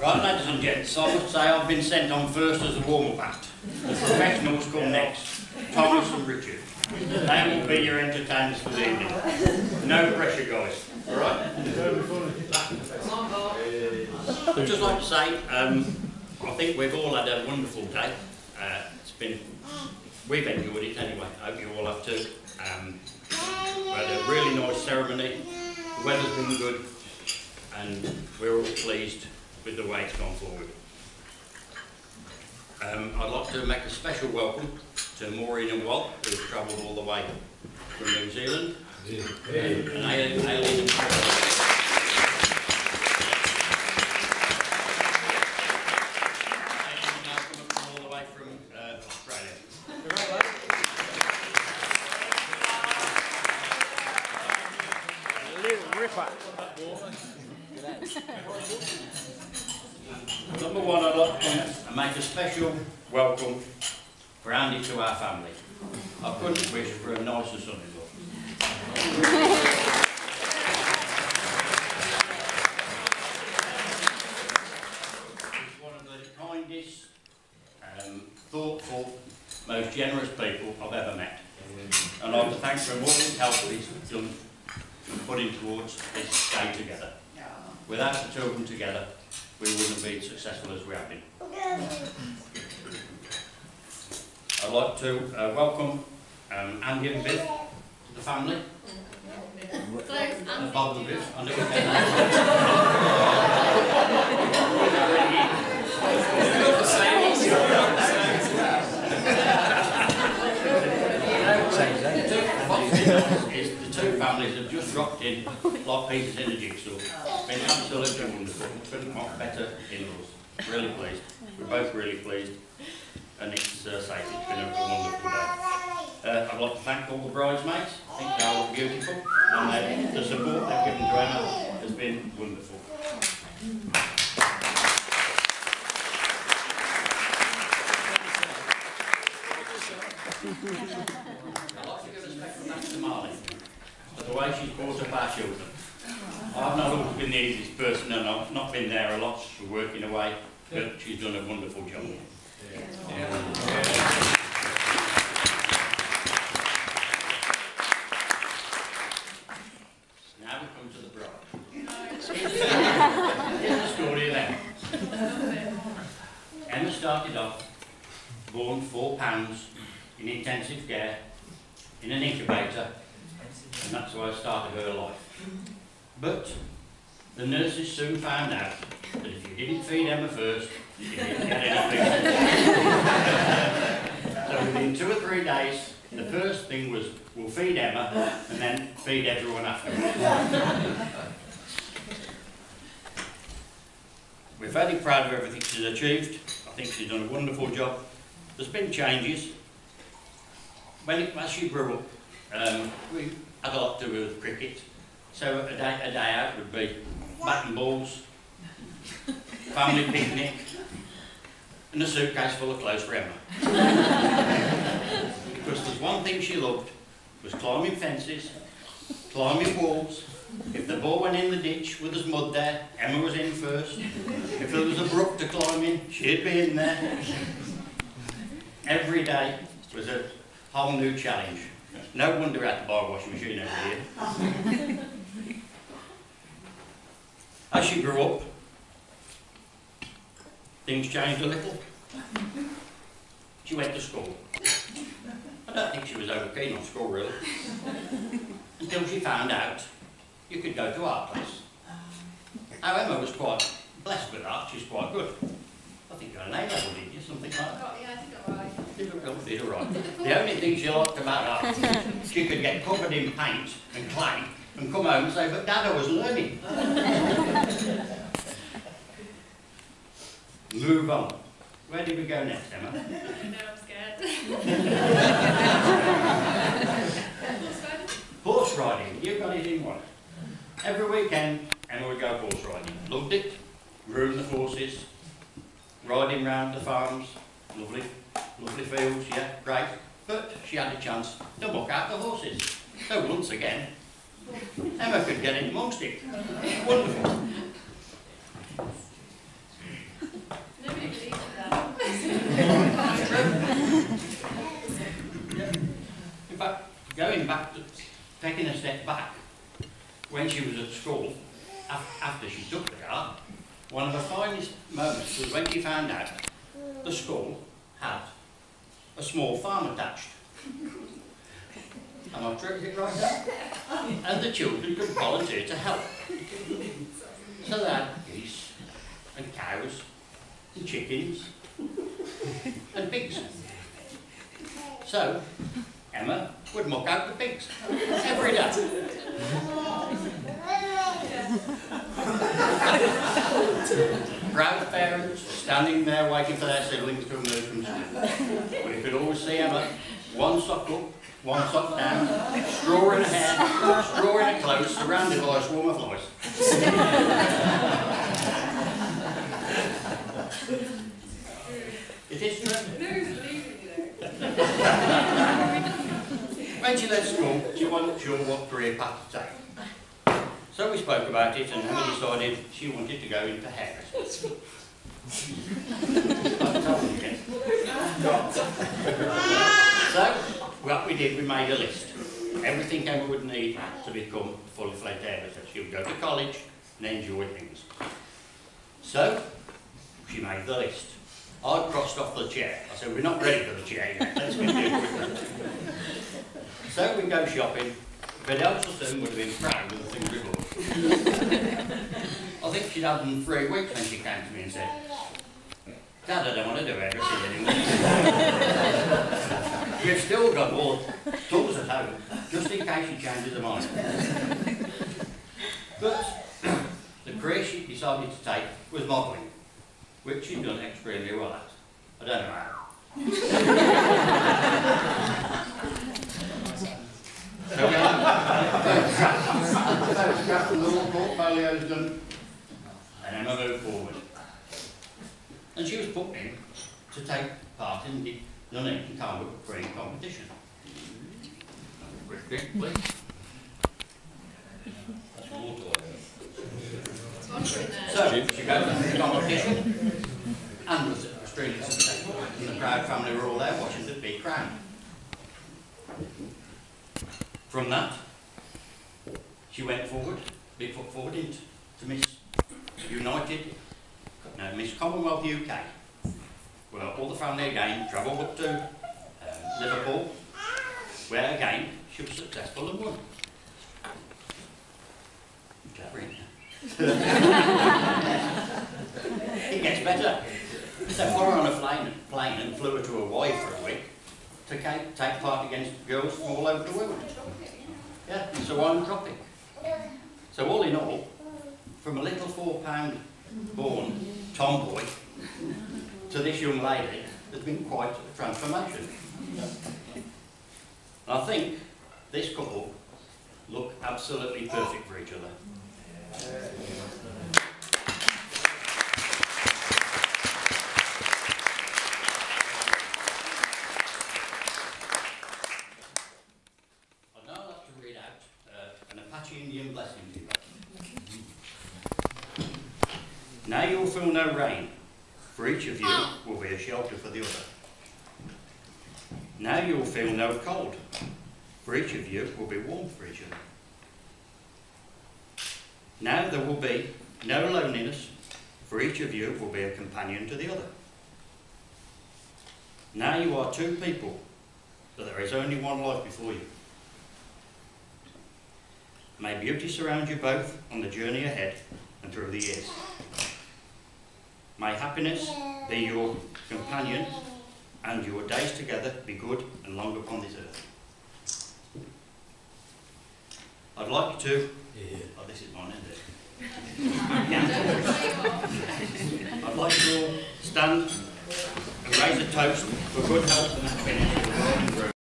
Right, ladies and gents, I must say I've been sent on first as a warm-up act. The professionals come next, Thomas and Richard. They will be your entertainers for the evening. No pressure, guys. All right? I'd just like to say, I think we've all had a wonderful day. We've enjoyed it anyway. I hope you all have too. We had a really nice ceremony. The weather's been good, and we're all pleased with the way it's gone forward. I'd like to make a special welcome to Maureen and Walt, who have travelled all the way from New Zealand. And Aileen and all the way from Australia. Number one, I'd like to make a special welcome for Andy to our family. I couldn't wish for a nicer son-in-law. He's one of the kindest, thoughtful, most generous people I've ever met. And I'd like to thank him for all his help that he's done and put in towards this stay together. Without the two of them together, we wouldn't have been successful as we have been. I'd like to welcome Andy and Viv to the family. Bob and Viv. I know the two families have just dropped in like pieces in a jigsaw. It's been absolutely wonderful. Couldn't want better in-laws. Really pleased. We're both really pleased, and it's safe. It's been a wonderful day. I'd like to thank all the bridesmaids. I think they all beautiful, and the support they've given to Emma has been wonderful. I'd like to give a special thanks to Marley for the way she's brought up our children. I've not always been the easiest person, and I've not been there a lot for working away, but she's done a wonderful job. Now we come to the bride. Here's the story of Emma. Emma started off born 4 pounds in intensive care in an incubator, and that's why I started her life. But the nurses soon found out that if you didn't feed Emma first, you didn't get anything. So within 2 or 3 days, the first thing was, we'll feed Emma and then feed everyone afterwards. We're very proud of everything she's achieved. I think she's done a wonderful job. There's been changes. As she grew up, we had a lot to do with cricket. So a day out would be batting balls, family picnic, and a suitcase full of clothes for Emma. Because there's one thing she loved, was climbing fences, climbing walls. If the ball went in the ditch with there's mud there, Emma was in first. If there was a brook to climb in, she'd be in there. Every day was a whole new challenge. No wonder I had to buy a washing machine every year. As she grew up, things changed a little. She went to school. I don't think she was over keen on school, really. Until she found out you could go to art class. Now, Emma was quite blessed with art. She's quite good. I think you got an A level, didn't you? Something like that. Yeah, I think I'm right. Did all right. The only thing she liked about art was she could get covered in paint and clay and come home and say, but Dad, I was learning. Move on. Where did we go next, Emma? No, I'm scared. Horse riding. You got it in one. Every weekend, Emma would go horse riding. Loved it. Groomed the horses. Riding round the farms. Lovely fields, yeah, great. But she had a chance to muck out the horses. So once again, Emma could get in amongst it. Wonderful. One of the finest moments was when she found out the school had a small farm attached. Am I tricked it right now? And the children could volunteer to help. So they had geese and cows and chickens and pigs. So Emma would muck out the pigs every day. Proud parents standing there waiting for their siblings to emerge from school. We could always see Emma, one sock up, one sock down, straw in her hair, straw in her clothes, surrounded by a swarm of flies. It is true. When she left school, she wasn't sure what career path to take. So we spoke about it, and Emma decided she wanted to go into hairdressing. I've told you again. So, what we did, we made a list. Everything Emma would need to become a fully fledged hairdresser. She would go to college and enjoy things. So, she made the list. I crossed off the chair. I said, we're not ready for the chair yet. Let's get the equipment. So we go shopping. Fidelsa soon would have been proud of the things we bought. I think she'd had them 3 weeks when she came to me and said, Dad, I don't want to do hairdressing anymore. We've still got more tools at home, just in case she changes her mind. But the career she decided to take was modelling, which she'd done extremely well at. I don't know how. So we had photographed and the little portfolio's done, and Emma moved forward. And she was put in to take part in the Nuneaton Target Green competition. Quick drink, please. That's water. So she goes to the competition and was extremely successful. And the Proud family were all there watching the big crown. From that, she went forward, big foot forward into Miss Miss Commonwealth UK. Well, all the family again travelled up to Liverpool, where again she was successful and won. Clever, isn't it? It gets better. They put her on a plane and flew her to Hawaii for a week to take part against girls from all over the world. Yeah, it's a one tropic. So all in all, from a little 4-pound born tomboy to this young lady, there's been quite a transformation. And I think this couple look absolutely perfect for each other. I'd now like to read out an Apache Indian blessing to you. Now you will feel no rain, for each of you will be a shelter for the other. Now you will feel no cold, for each of you will be warm for each other. Now there will be no loneliness, for each of you will be a companion to the other. Now you are two people, but there is only one life before you. May beauty surround you both on the journey ahead and through the years. May happiness be your companion and your days together be good and long upon this earth. I'd like you to... Oh, this is mine, isn't it? I'd like you to all stand and raise a toast for good health and happiness.